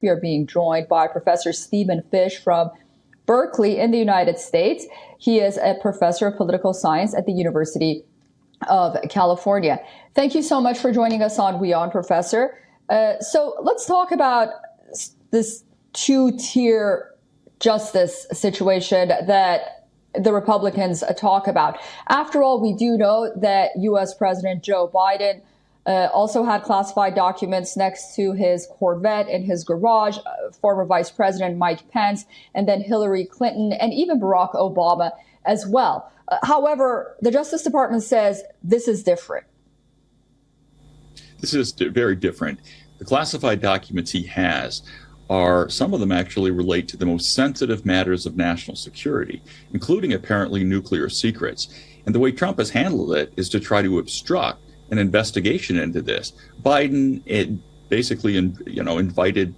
We are being joined by Professor Stephen Fish from Berkeley in the United States. He is a professor of political science at the University of California. Thank you so much for joining us on WION, Professor. So let's talk about this two-tier justice situation that the Republicans talk about. After all, we do know that U.S. President Joe Biden also had classified documents next to his Corvette in his garage, former Vice President Mike Pence, and then Hillary Clinton, and even Barack Obama as well. However, the Justice Department says this is different. This is very different. The classified documents he has some of them actually relate to the most sensitive matters of national security, including apparently nuclear secrets. And the way Trump has handled it is to try to obstruct an investigation into this. Biden basically, invited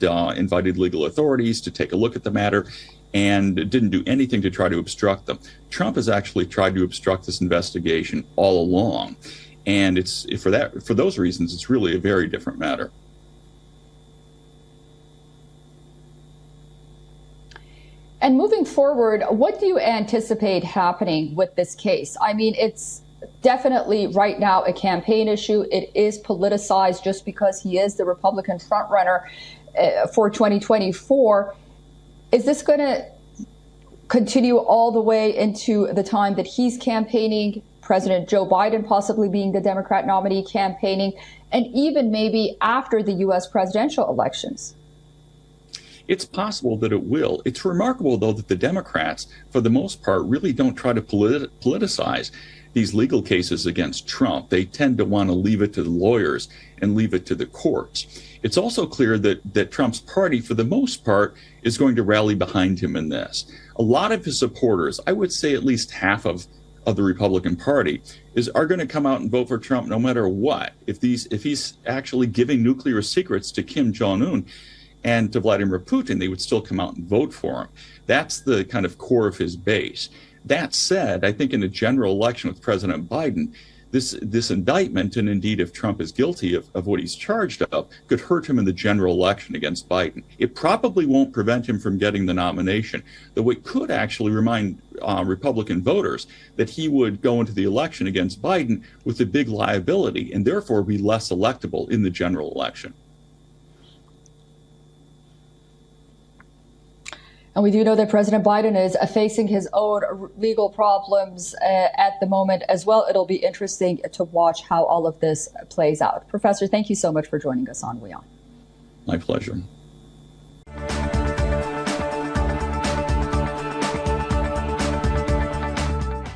legal authorities to take a look at the matter and didn't do anything to try to obstruct them. Trump has actually tried to obstruct this investigation all along, and it's for those reasons, it's really a very different matter. And moving forward, what do you anticipate happening with this case? I mean, it's definitely right now a campaign issue. It is politicized just because he is the Republican frontrunner for 2024. Is this going to continue all the way into the time that he's campaigning, President Joe Biden possibly being the Democrat nominee campaigning, and even maybe after the U.S. presidential elections? It's possible that it will. It's remarkable, though, that the Democrats, for the most part, really don't try to politicize these legal cases against Trump. They tend to want to leave it to the lawyers and leave it to the courts. It's also clear that Trump's party, for the most part, is going to rally behind him in this. A lot of his supporters, I would say at least half of the Republican Party, are going to come out and vote for Trump no matter what. If he's actually giving nuclear secrets to Kim Jong-un and to Vladimir Putin, they would still come out and vote for him. That's the kind of core of his base. That said, I think in a general election with President Biden, this indictment, and indeed if Trump is guilty of what he's charged of, could hurt him in the general election against Biden. It probably won't prevent him from getting the nomination, though it could actually remind Republican voters that he would go into the election against Biden with a big liability and therefore be less electable in the general election. And we do know that President Biden is facing his own legal problems at the moment as well. It'll be interesting to watch how all of this plays out. Professor, thank you so much for joining us on WION. My pleasure.